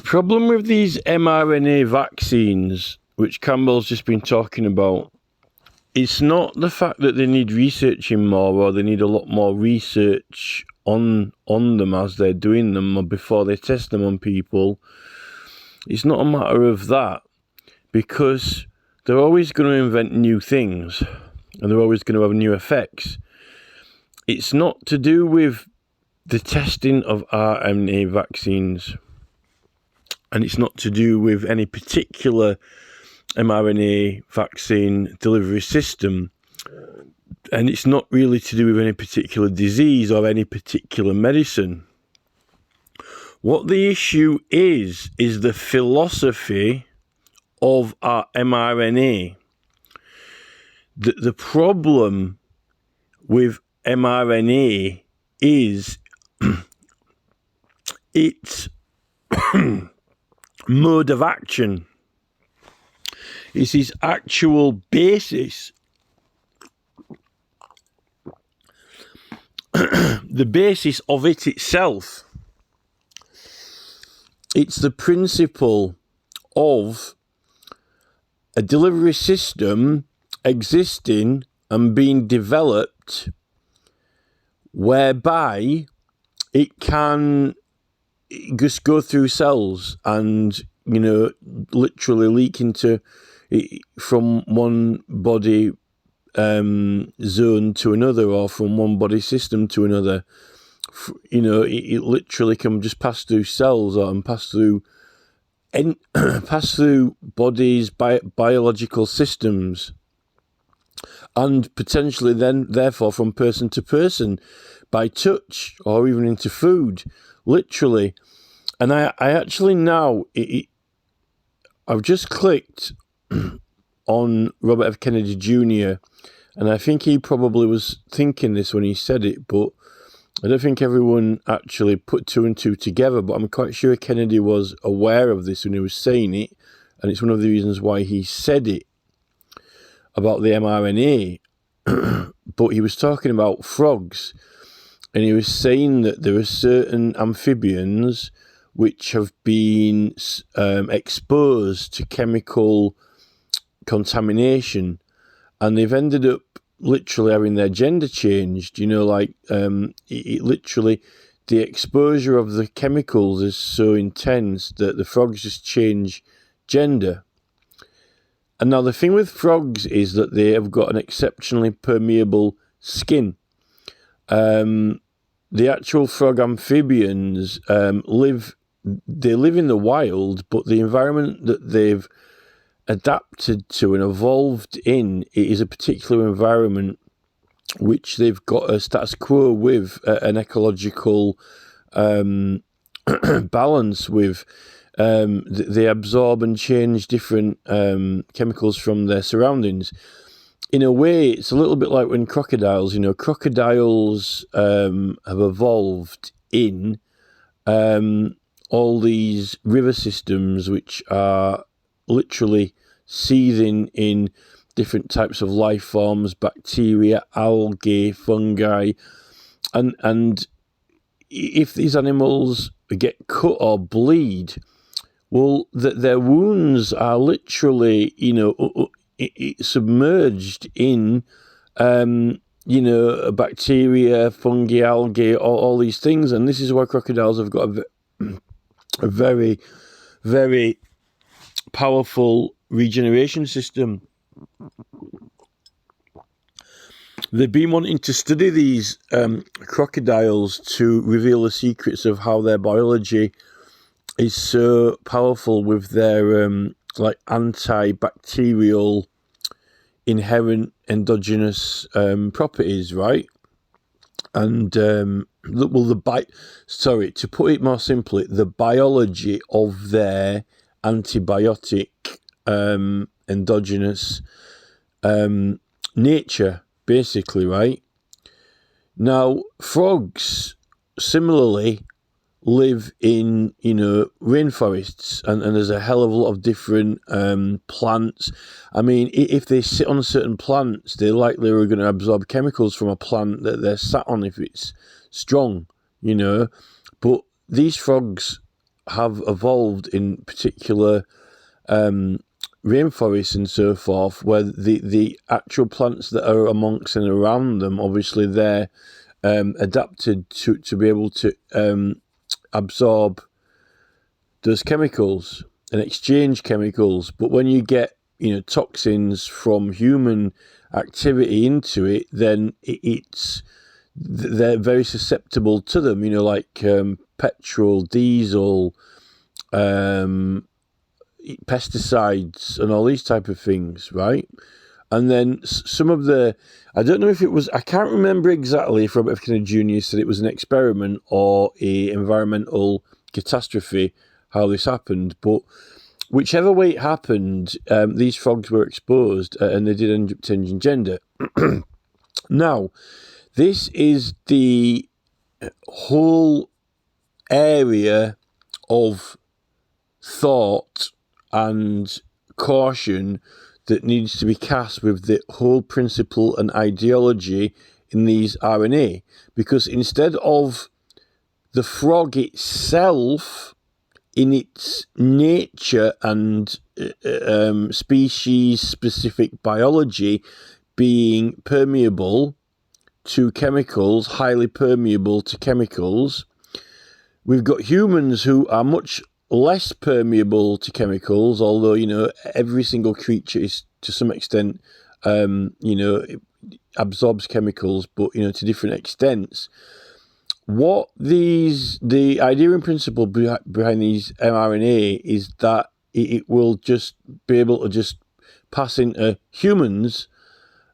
problem with these mRNA vaccines, which Campbell's just been talking about, it's not the fact that they need researching more, or they need a lot more research on them as they're doing them or before they test them on people. It's not a matter of that, because they're always going to invent new things and they're always going to have new effects. It's not to do with the testing of RNA vaccines, and it's not to do with any particular mRNA vaccine delivery system, and it's not really to do with any particular disease or any particular medicine. What the issue is the philosophy of our mRNA. The problem with mRNA is its mode of action. It's its actual basis. The basis of it itself. It's the principle of a delivery system existing and being developed whereby it can just go through cells and, literally leak into from one body zone to another, or from one body system to another. It literally can just pass through cells and pass through bodies, biological systems, and potentially then, therefore, from person to person, by touch, or even into food, literally. And I actually now, I've just clicked on Robert F. Kennedy Jr., and I think he probably was thinking this when he said it, but I don't think everyone actually put two and two together, but I'm quite sure Kennedy was aware of this when he was saying it, and it's one of the reasons why he said it about the mRNA. But he was talking about frogs, and he was saying that there are certain amphibians which have been exposed to chemical contamination, and they've ended up literally having their gender changed. Literally, the exposure of the chemicals is so intense that the frogs just change gender. And now the thing with frogs is that they have got an exceptionally permeable skin. The actual frog amphibians live in the wild, but the environment that they've adapted to and evolved in, it is a particular environment which they've got a status quo with, an ecological balance with. They absorb and change different chemicals from their surroundings. In a way, it's a little bit like when crocodiles have evolved in all these river systems which are literally seething in different types of life forms, bacteria, algae, fungi, and if these animals get cut or bleed, well, their wounds are literally, submerged in, bacteria, fungi, algae, all these things, and this is why crocodiles have got a very, very powerful regeneration system. They've been wanting to study these crocodiles to reveal the secrets of how their biology is so powerful with their antibacterial inherent endogenous properties, right? And to put it more simply, the biology of their antibiotic endogenous nature, basically, right? Now, frogs similarly live in, rainforests, and there's a hell of a lot of different plants. I mean, if they sit on certain plants, they're likely are going to absorb chemicals from a plant that they're sat on if it's strong, But these frogs have evolved in particular rainforests and so forth, where the actual plants that are amongst and around them, obviously they're adapted to be able to absorb those chemicals and exchange chemicals. But when you get toxins from human activity into it, then they're very susceptible to them. Like petrol, diesel, pesticides, and all these type of things, right? And then some of I don't know if it was, I can't remember exactly if Robert F. Kennedy Jr. said it was an experiment or a environmental catastrophe, how this happened, but whichever way it happened, these frogs were exposed and they did end up changing gender. Now, this is the whole area of thought and caution that needs to be cast with the whole principle and ideology in these RNA, because instead of the frog itself in its nature and species-specific biology being permeable to chemicals, highly permeable to chemicals, we've got humans who are much less permeable to chemicals, although, every single creature is to some extent, it absorbs chemicals, but, to different extents. What the idea and principle behind these mRNA is that it will just be able to just pass into humans,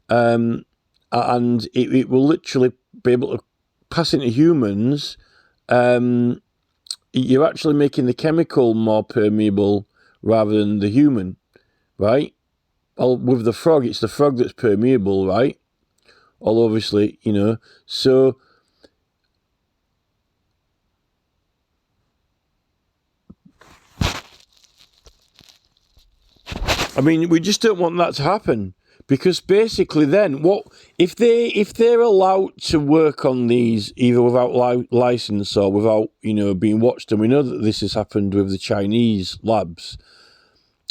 and it will literally be able to pass into humans. You're actually making the chemical more permeable rather than the human, right? Well, with the frog, it's the frog that's permeable, right? Well, obviously, so I mean, we just don't want that to happen, because basically then what if they're allowed to work on these either without license or without being watched, and we know that this has happened with the Chinese labs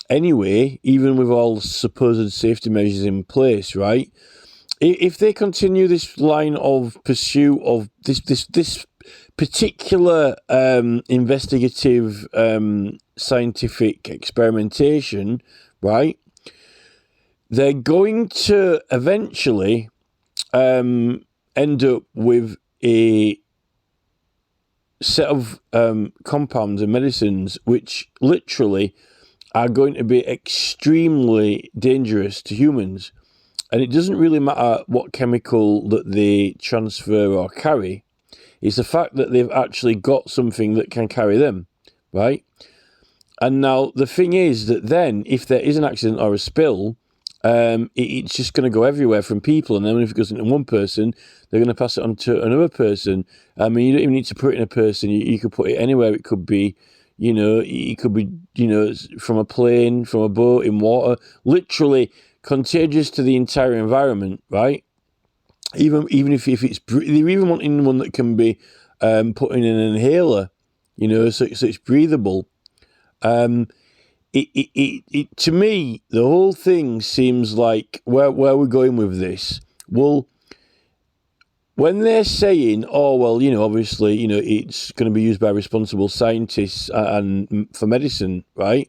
anyway, even with all supposed safety measures in place, right? If they continue this line of pursuit of this particular investigative scientific experimentation, right, they're going to eventually end up with a set of compounds and medicines which literally are going to be extremely dangerous to humans. And it doesn't really matter what chemical that they transfer or carry. It's the fact that they've actually got something that can carry them, right? And now the thing is that then if there is an accident or a spill, it's just going to go everywhere from people. And then if it goes into one person, they're going to pass it on to another person. I mean, you don't even need to put it in a person. You could put it anywhere. It could be, it could be, from a plane, from a boat, in water, literally contagious to the entire environment, right? Even if it's, they're even wanting one that can be put in an inhaler, so it's breathable. It to me, the whole thing seems like where we're going with this. Well, when they're saying, oh, well, obviously, it's going to be used by responsible scientists and for medicine, right?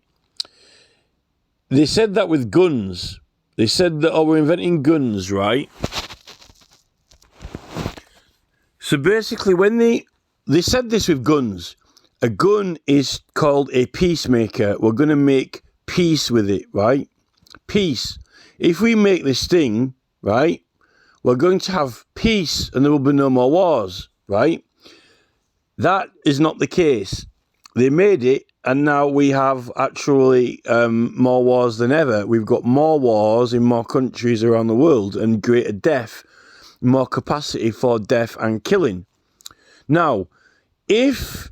They said that with guns. They said that, oh, we're inventing guns, right? So basically, when they said this with guns, a gun is called a peacemaker. We're going to make peace with it, right? Peace. If we make this thing, right, we're going to have peace and there will be no more wars, right? That is not the case. They made it, and now we have actually more wars than ever. We've got more wars in more countries around the world and greater death, more capacity for death and killing. Now, if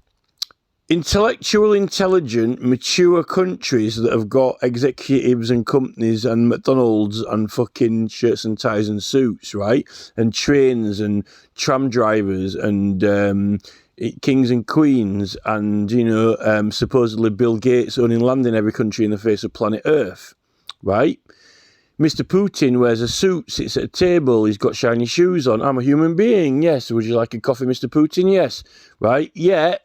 intelligent, mature countries that have got executives and companies and McDonald's and fucking shirts and ties and suits, right? And trains and tram drivers and, kings and queens, and supposedly Bill Gates owning land in every country in the face of planet Earth, right? Mr. Putin wears a suit, sits at a table, he's got shiny shoes on. I'm a human being, yes. Would you like a coffee, Mr. Putin? Yes, right? Yeah,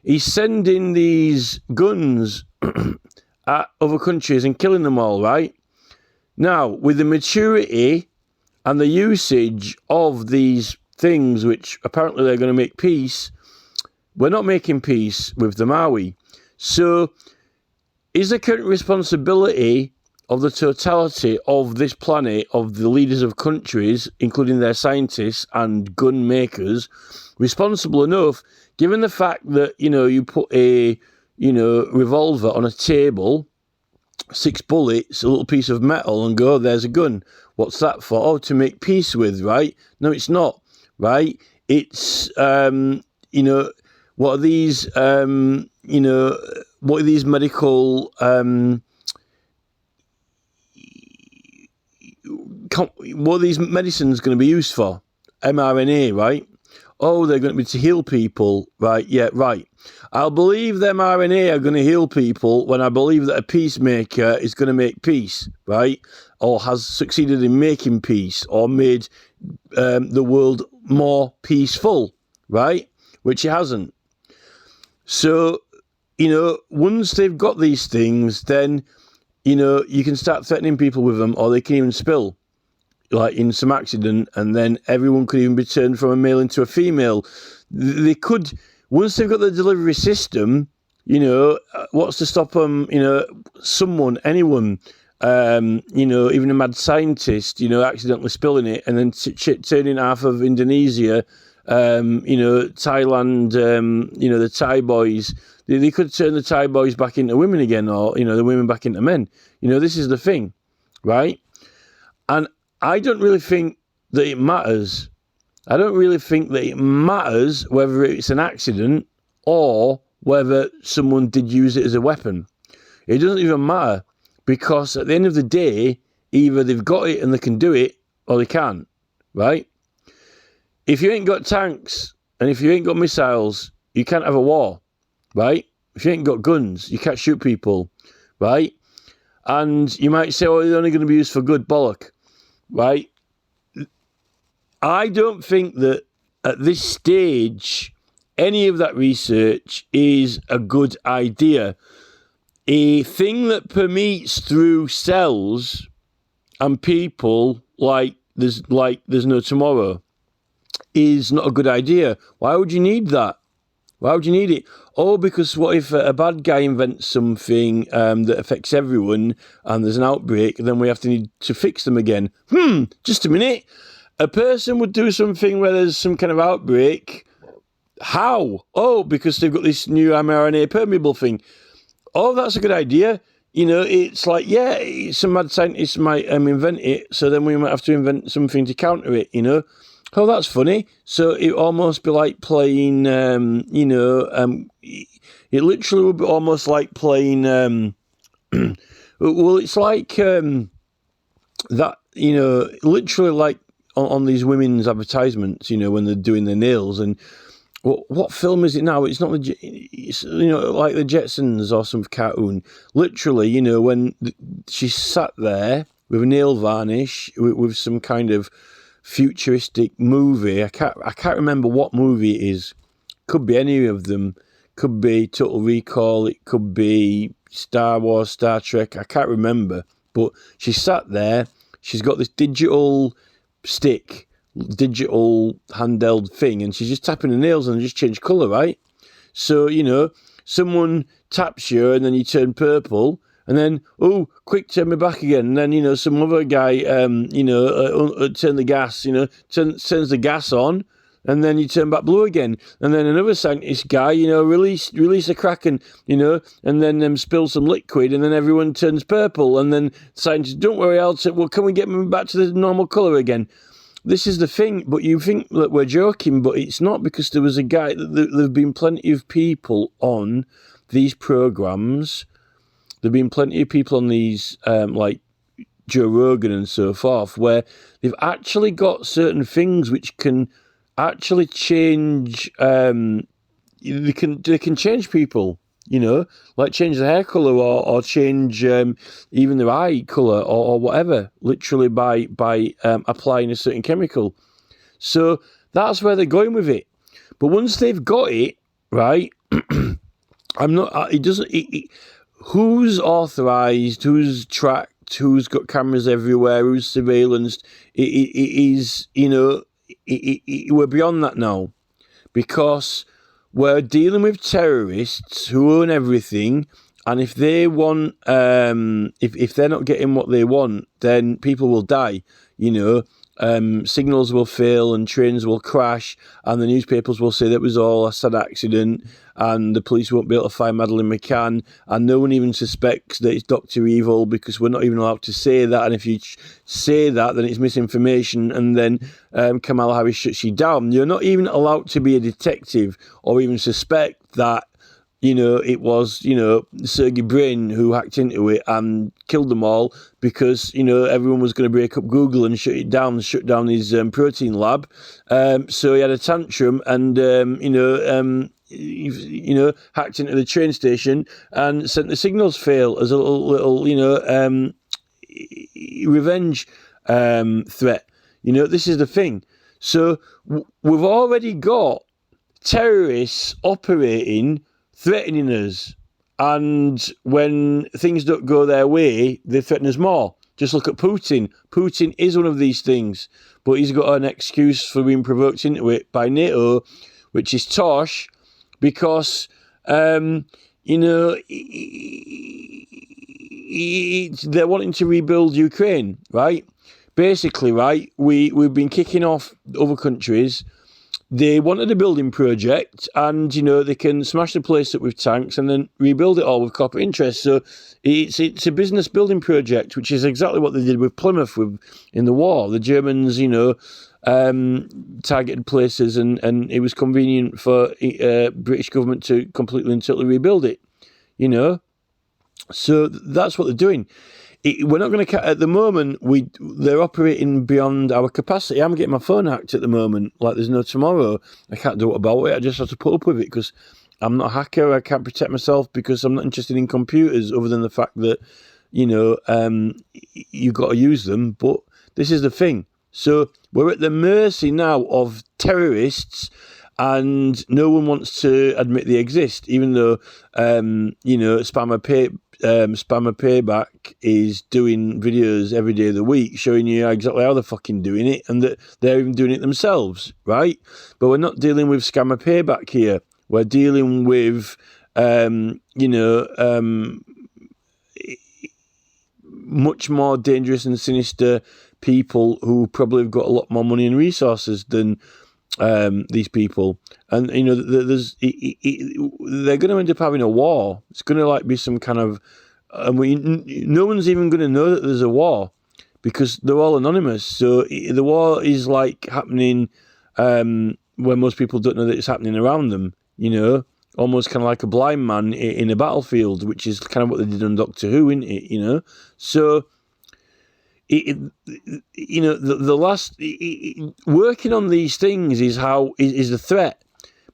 he's sending these guns at other countries and killing them all, right? Now, with the maturity and the usage of these things, which apparently they're going to make peace, we're not making peace with them, are we? So, is the current responsibility of the totality of this planet, of the leaders of countries, including their scientists and gun makers, responsible enough, given the fact that, you put a, revolver on a table, 6 bullets, a little piece of metal, and go, there's a gun. What's that for? Oh, to make peace with, right? No, it's not, right? It's, what are these, what are these medical, what are these medicines going to be used for? mRNA, right? Oh, they're going to be to heal people, right? Yeah, right. I'll believe the mRNA are going to heal people when I believe that a peacemaker is going to make peace, right? Or has succeeded in making peace, or made the world more peaceful, right? Which it hasn't. So, once they've got these things, then, you can start threatening people with them, or they can even spill, like in some accident, and then everyone could even be turned from a male into a female. They could, once they've got the delivery system, what's to stop them, someone, anyone, even a mad scientist, accidentally spilling it and then turning half of Indonesia, Thailand, the Thai boys, they could turn the Thai boys back into women again, or, the women back into men. This is the thing, right? And I don't really think that it matters. I don't really think that it matters whether it's an accident or whether someone did use it as a weapon. It doesn't even matter, because at the end of the day, either they've got it and they can do it, or they can't, right? If you ain't got tanks and if you ain't got missiles, you can't have a war, right? If you ain't got guns, you can't shoot people, right? And you might say, oh, they're only going to be used for good, bollock, right? I don't think that at this stage, any of that research is a good idea. A thing that permeates through cells and people like there's no tomorrow is not a good idea. Why would you need that? Why would you need it? Oh, because what if a bad guy invents something that affects everyone and there's an outbreak, then we have to need to fix them again? Just a minute. A person would do something where there's some kind of outbreak. How? Oh, because they've got this new mRNA permeable thing. Oh, that's a good idea. It's like, yeah, some mad scientist might invent it, so then we might have to invent something to counter it, Oh, that's funny. So it almost be like playing, it literally would be almost like playing, well, it's like that, literally like on these women's advertisements, when they're doing their nails. And what film is it now? It's not it's, like the Jetsons or some cartoon. Literally, when she's sat there with a nail varnish with some kind of futuristic movie. I can't remember what movie it is. Could be any of them. Could be Total Recall. It could be Star Wars, Star Trek. I can't remember. But she sat there. She's got this digital stick, digital handheld thing, and she's just tapping her nails and just change colour, right? So, someone taps you and then you turn purple. And then, oh, quick, turn me back again. And then, some other guy, turn the gas, turns the gas on. And then you turn back blue again. And then another scientist guy, release a Kraken, and then spill some liquid. And then everyone turns purple. And then scientists, don't worry, can we get me back to the normal colour again? This is the thing. But you think that we're joking, but it's not, because there was a guy, there have been plenty of people on these programmes. There have been plenty of people on these, like Joe Rogan and so forth, where they've actually got certain things which can actually change they can change people. Like change the hair colour or change even their eye colour or whatever, literally by applying a certain chemical. So that's where they're going with it. But once they've got it, right, I'm not, it doesn't, who's authorised, who's tracked, who's got cameras everywhere, who's surveillanced, it is, we're beyond that now. Because we're dealing with terrorists who own everything, and if they want, if they're not getting what they want, then people will die. Signals will fail and trains will crash, and the newspapers will say that was all a sad accident, and the police won't be able to find Madeleine McCann, and no one even suspects that it's Dr. Evil because we're not even allowed to say that, and if you say that, then it's misinformation, and then Kamala Harris shuts you down. You're not even allowed to be a detective or even suspect that it was, Sergey Brin who hacked into it and killed them all because, everyone was going to break up Google and shut down his protein lab. So he had a tantrum and, hacked into the train station and sent the signals fail as a little revenge threat. This is the thing. So we've already got terrorists operating, threatening us, and when things don't go their way, they threaten us more. Just look at Putin. Putin is one of these things, but he's got an excuse for being provoked into it by NATO, which is tosh, because they're wanting to rebuild Ukraine, right? Basically, right, we've been kicking off other countries. They wanted a building project, and they can smash the place up with tanks and then rebuild it all with corporate interests. So it's a business building project, which is exactly what they did with Plymouth in the war. The Germans, targeted places, and it was convenient for British government to completely and totally rebuild it. So that's what they're doing. We're not going to, at the moment, they're operating beyond our capacity. I'm getting my phone hacked at the moment, like there's no tomorrow. I can't do what about it. I just have to put up with it because I'm not a hacker. I can't protect myself because I'm not interested in computers, other than the fact that, you've got to use them. But this is the thing. So we're at the mercy now of terrorists, and no one wants to admit they exist, even though, Spammer Payback is doing videos every day of the week showing you exactly how they're fucking doing it, and that they're even doing it themselves, right? But we're not dealing with Scammer Payback here. We're dealing with, much more dangerous and sinister people who probably have got a lot more money and resources than these people. And, they're going to end up having a war. It's going to be some kind of, no one's even going to know that there's a war because they're all anonymous. So the war is happening when most people don't know that it's happening around them, almost kind of like a blind man in a battlefield, which is kind of what they did on Doctor Who, isn't it, So, the last working on these things is the threat.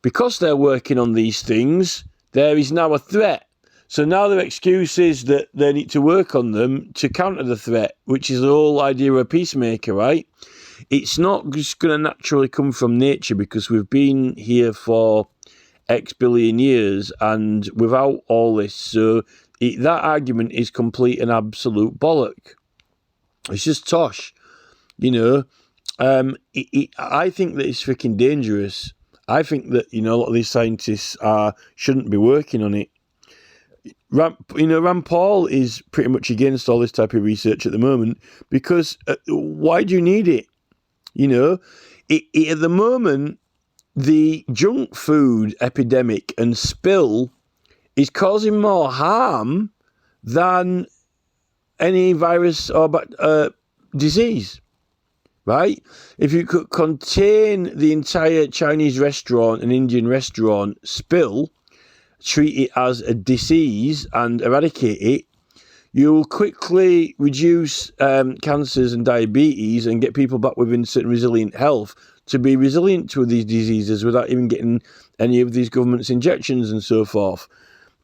Because they're working on these things, there is now a threat. So now their excuse is that they need to work on them to counter the threat, which is the whole idea of a peacemaker, right? It's not just going to naturally come from nature because we've been here for X billion years and without all this. So that argument is complete and absolute bollock. It's just tosh, I think that it's freaking dangerous. I think that, a lot of these scientists shouldn't be working on it. Rand Paul is pretty much against all this type of research at the moment because why do you need it? At the moment, the junk food epidemic and spill is causing more harm than any virus or disease, right? If you could contain the entire Chinese restaurant and Indian restaurant spill, treat it as a disease and eradicate it, you'll quickly reduce cancers and diabetes and get people back within certain resilient health to be resilient to these diseases without even getting any of these government's injections and so forth.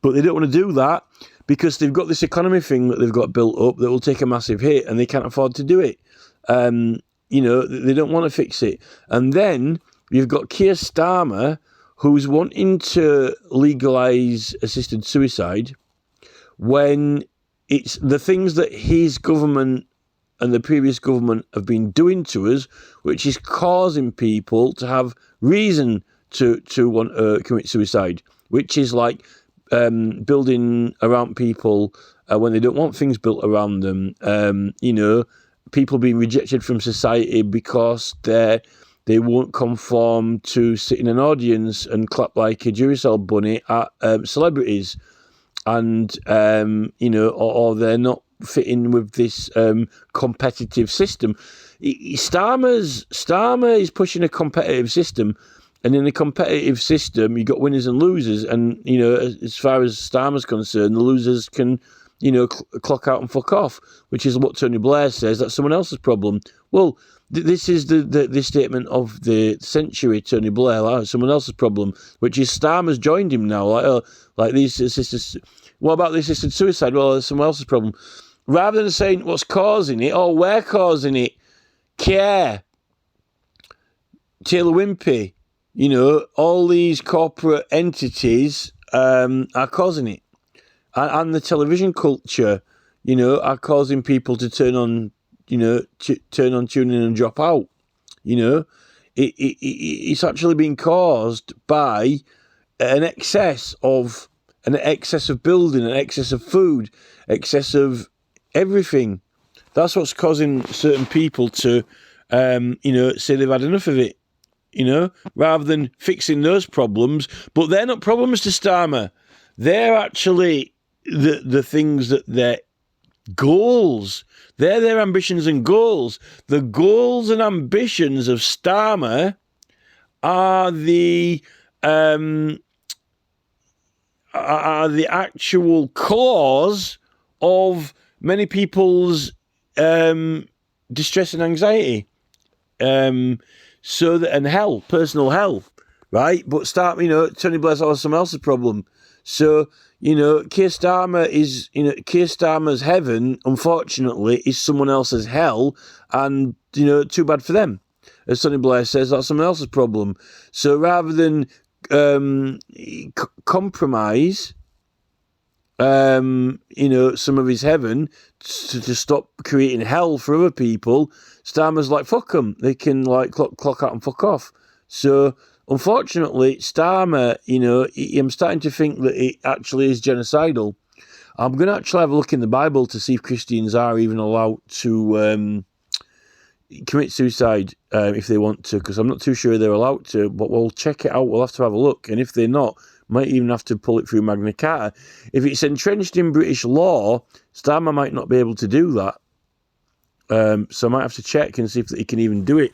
But they don't want to do that because they've got this economy thing that they've got built up that will take a massive hit and they can't afford to do it. You know, they don't want to fix it. And then you've got Keir Starmer, who's wanting to legalise assisted suicide when it's the things that his government and the previous government have been doing to us, which is causing people to have reason to want to commit suicide, which is like building around people when they don't want things built around them. You know, people being rejected from society because they won't conform to sit in an audience and clap like a Duracell bunny at celebrities, and you know, or they're not fitting with this competitive system. Starmer is pushing a competitive system, and in a competitive system, you've got winners and losers. And you know, as far as Starmer's concerned, the losers can, you know, clock out and fuck off, which is what Tony Blair says. That's someone else's problem. Well, this is the statement of the century, Tony Blair. Like, someone else's problem, which is Starmer's joined him now. Like these assisted. What about the assisted suicide? Well, that's someone else's problem. Rather than saying what's causing it, or we're causing it, Care, Taylor Wimpey, you know, all these corporate entities are causing it. And the television culture, you know, are causing people to turn on, you know, tune in and drop out. You know, it's actually being caused by an excess of building, an excess of food, excess of everything. That's what's causing certain people to, you know, say they've had enough of it. You know, rather than fixing those problems. But they're not problems to Starmer. They're actually the things that they're goals. They're their ambitions and goals. The goals and ambitions of Starmer are the actual cause of many people's distress and anxiety. So that, and hell, personal hell, right? But you know, Tony Blair's always someone else's problem. So, you know, Keir Starmer's heaven, unfortunately, is someone else's hell, and, you know, too bad for them. As Tony Blair says, that's someone else's problem. So rather than compromise, you know, some of his heaven to stop creating hell for other people, Starmer's like, fuck them. They can, like, clock out and fuck off. So, unfortunately, Starmer, you know, I'm starting to think that it actually is genocidal. I'm going to actually have a look in the Bible to see if Christians are even allowed to commit suicide if they want to, because I'm not too sure they're allowed to, but we'll check it out. We'll have to have a look. And if they're not, might even have to pull it through Magna Carta. If it's entrenched in British law, Starmer might not be able to do that. So I might have to check and see if he can even do it.